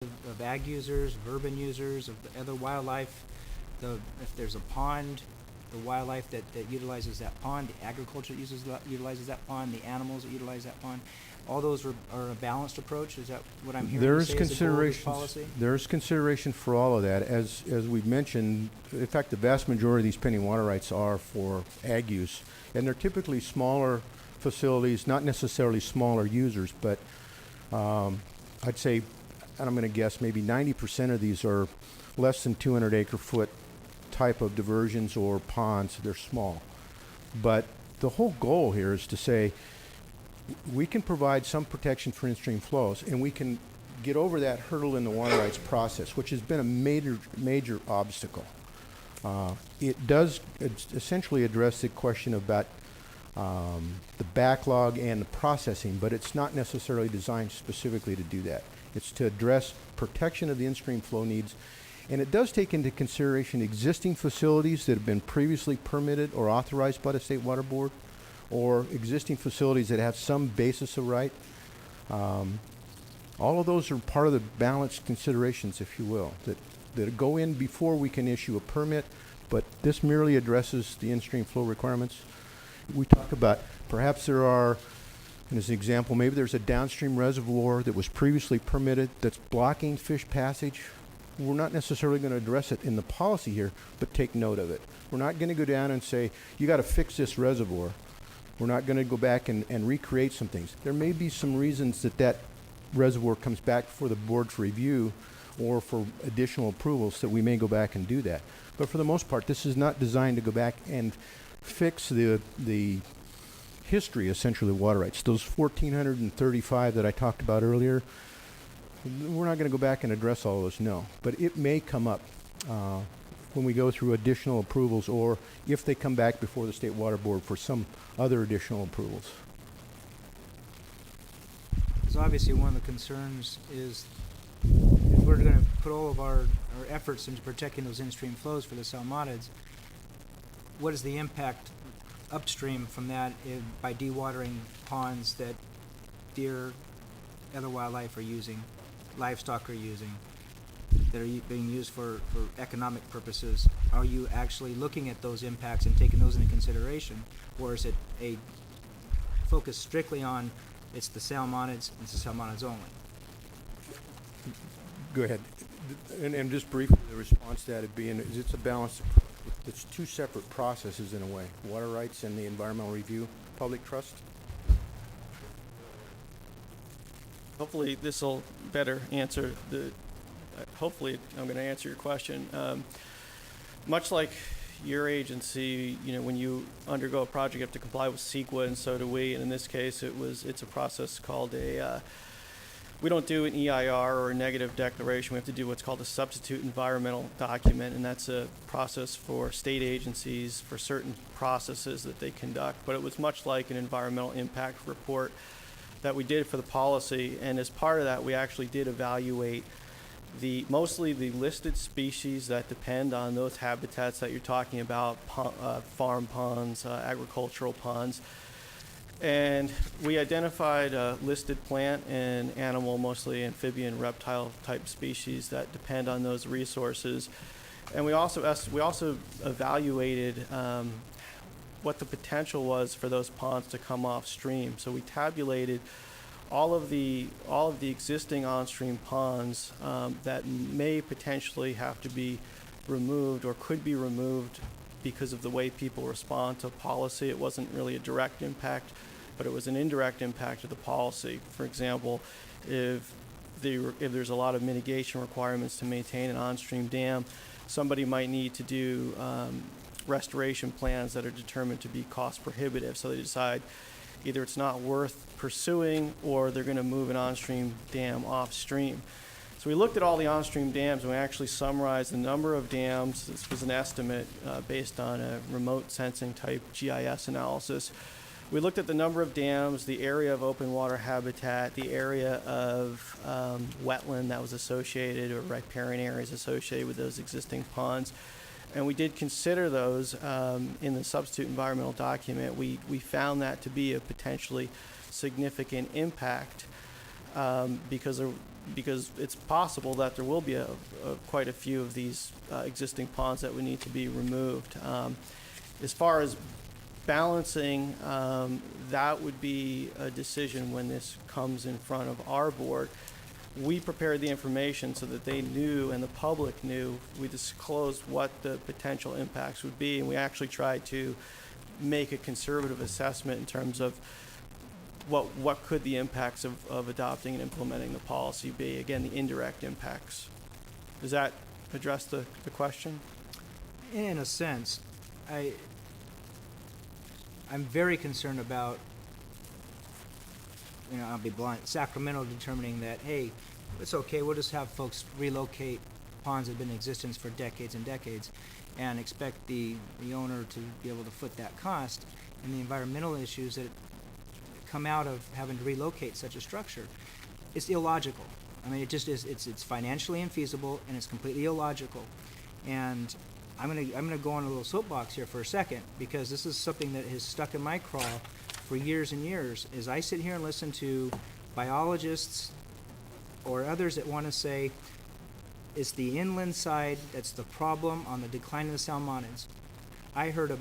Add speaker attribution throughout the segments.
Speaker 1: of ag users, of urban users, of the other wildlife, if there's a pond, the wildlife that utilizes that pond, the agriculture that utilizes that pond, the animals that utilize that pond, all those are a balanced approach. Is that what I'm hearing you say is the goal of this policy?
Speaker 2: There's consideration for all of that. As we've mentioned, in fact, the vast majority of these pending water rights are for ag use, and they're typically smaller facilities, not necessarily smaller users, but I'd say, and I'm going to guess, maybe 90% of these are less than 200 acre foot type of diversions or ponds. They're small. But the whole goal here is to say we can provide some protection for in-stream flows, and we can get over that hurdle in the water rights process, which has been a major obstacle. It does essentially address the question about the backlog and the processing, but it's not necessarily designed specifically to do that. It's to address protection of the in-stream flow needs, and it does take into consideration existing facilities that have been previously permitted or authorized by the State Water Board, or existing facilities that have some basis of right. All of those are part of the balanced considerations, if you will, that go in before we can issue a permit, but this merely addresses the in-stream flow requirements. We talk about perhaps there are, and as an example, maybe there's a downstream reservoir that was previously permitted that's blocking fish passage. We're not necessarily going to address it in the policy here, but take note of it. We're not going to go down and say, you got to fix this reservoir. We're not going to go back and recreate some things. There may be some reasons that reservoir comes back for the board for review or for additional approvals that we may go back and do that. But for the most part, this is not designed to go back and fix the history, essentially, of water rights. Those 1,435 that I talked about earlier, we're not going to go back and address all of those, no. But it may come up when we go through additional approvals, or if they come back before the State Water Board for some other additional approvals.
Speaker 1: So obviously one of the concerns is if we're going to put all of our efforts into protecting those in-stream flows for the salmonids, what is the impact upstream from that by dewatering ponds that deer, other wildlife are using, livestock are using, that are being used for economic purposes? Are you actually looking at those impacts and taking those into consideration, or is it a focus strictly on it's the salmonids only?
Speaker 2: Go ahead. And just briefly, the response to that would be, it's a balanced approach. It's two separate processes in a way: water rights and the environmental review, public trust.
Speaker 3: Hopefully this will better answer hopefully I'm going to answer your question. Much like your agency, when you undergo a project, you have to comply with CEQA, and so do we. And in this case, it's a process called we don't do an EIR or a negative declaration. We have to do what's called a substitute environmental document, and that's a process for state agencies for certain processes that they conduct. But it was much like an environmental impact report that we did for the policy, and as part of that, we actually did evaluate mostly the listed species that depend on those habitats that you're talking about, farm ponds, agricultural ponds. And we identified listed plant and animal, mostly amphibian, reptile type species that depend on those resources. And we also evaluated what the potential was for those ponds to come off stream. So we tabulated all of the existing on-stream ponds that may potentially have to be removed or could be removed because of the way people respond to policy. It wasn't really a direct impact, but it was an indirect impact of the policy. For example, if there's a lot of mitigation requirements to maintain an on-stream dam, somebody might need to do restoration plans that are determined to be cost prohibitive. So they decide either it's not worth pursuing or they're going to move an on-stream dam off-stream. So we looked at all the on-stream dams, and we actually summarized the number of dams. This was an estimate based on a remote sensing type GIS analysis. We looked at the number of dams, the area of open water habitat, the area of wetland that was associated, or riparian areas associated with those existing ponds. And we did consider those in the substitute environmental document. We found that to be a potentially significant impact because because it's possible that there will be quite a few of these existing ponds that would need to be removed. As far as balancing, that would be a decision when this comes in front of our board. We prepared the information so that they knew and the public knew. We disclosed what the potential impacts would be, and we actually tried to make a conservative assessment in terms of what could the impacts of adopting and implementing the policy be. Again, the indirect impacts. Does that address the question?
Speaker 1: In a sense, I'm very concerned about, I'll be blunt, Sacramento determining that, hey, it's okay, we'll just have folks relocate ponds that have been in existence for decades and decades and expect the owner to be able to foot that cost, and the environmental issues that come out of having to relocate such a structure. It's illogical. I mean, it just is. It's financially infeasible, and it's completely illogical. And I'm gonna go on a little soapbox here for a second, because this is something that has stuck in my craw for years and years. As I sit here and listen to biologists or others that want to say it's the inland side that's the problem on the decline of the salmonids. I heard a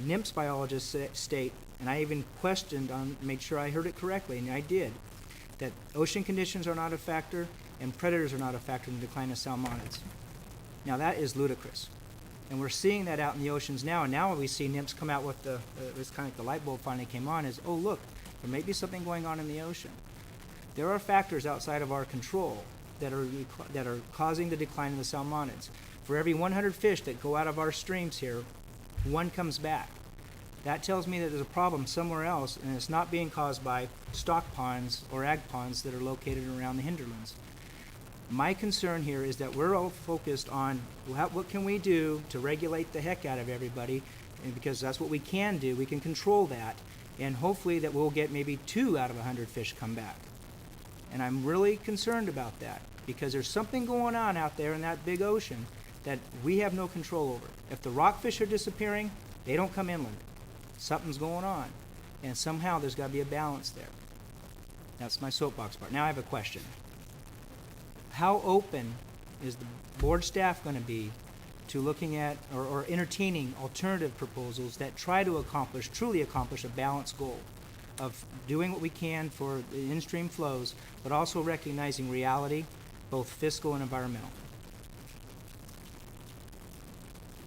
Speaker 1: NIMS biologist state, and I even questioned on make sure I heard it correctly, and I did, that ocean conditions are not a factor and predators are not a factor in the decline of salmonids. Now that is ludicrous, and we're seeing that out in the oceans now. And now we see NIMS come out with it's kind of like the light bulb finally came on. Is, oh look, there may be something going on in the ocean. There are factors outside of our control that are causing the decline of the salmonids. For every 100 fish that go out of our streams here, one comes back. That tells me that there's a problem somewhere else, and it's not being caused by stock ponds or ag ponds that are located around the hinterlands. My concern here is that we're all focused on what can we do to regulate the heck out of everybody, and because that's what we can do. We can control that, and hopefully that we'll get maybe 2 out of 100 fish come back. And I'm really concerned about that, because there's something going on out there in that big ocean that we have no control over. If the rockfish are disappearing, they don't come inland. Something's going on, and somehow there's got to be a balance there. That's my soapbox part. Now I have a question. How open is the board staff going to be to looking at or entertaining alternative proposals that try to truly accomplish a balanced goal of doing what we can for the in-stream flows, but also recognizing reality, both fiscal and environmental?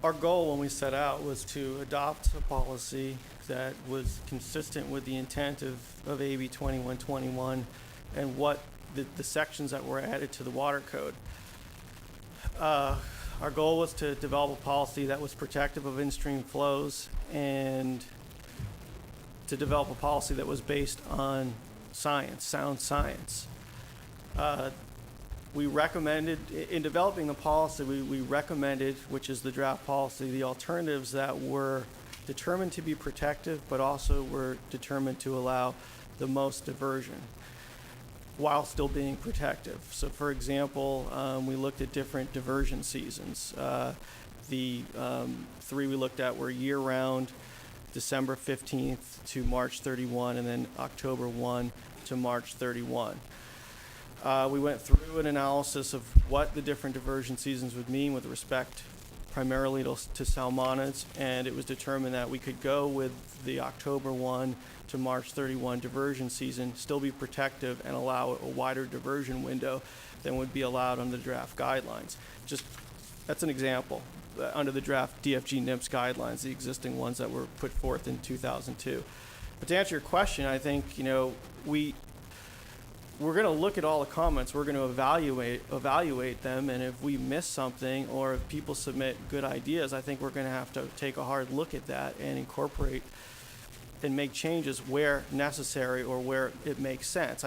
Speaker 3: Our goal when we set out was to adopt a policy that was consistent with the intent of AB 2121 and what the sections that were added to the water code. Our goal was to develop a policy that was protective of in-stream flows and to develop a policy that was based on science, sound science. We recommended, in developing the policy, we recommended, which is the draft policy, the alternatives that were determined to be protective, but also were determined to allow the most diversion while still being protective. So for example, we looked at different diversion seasons. The 3 we looked at were year-round, December 15th to March 31, and then October 1 to March 31. We went through an analysis of what the different diversion seasons would mean with respect primarily to salmonids, and it was determined that we could go with the October 1 to March 31 diversion season, still be protective, and allow a wider diversion window than would be allowed under the draft guidelines. That's an example. Under the draft DFG NIMS guidelines, the existing ones that were put forth in 2002. But to answer your question, I think, we're going to look at all the comments. We're going to evaluate them, and if we miss something or if people submit good ideas, I think we're going to have to take a hard look at that and incorporate and make changes where necessary or where it makes sense.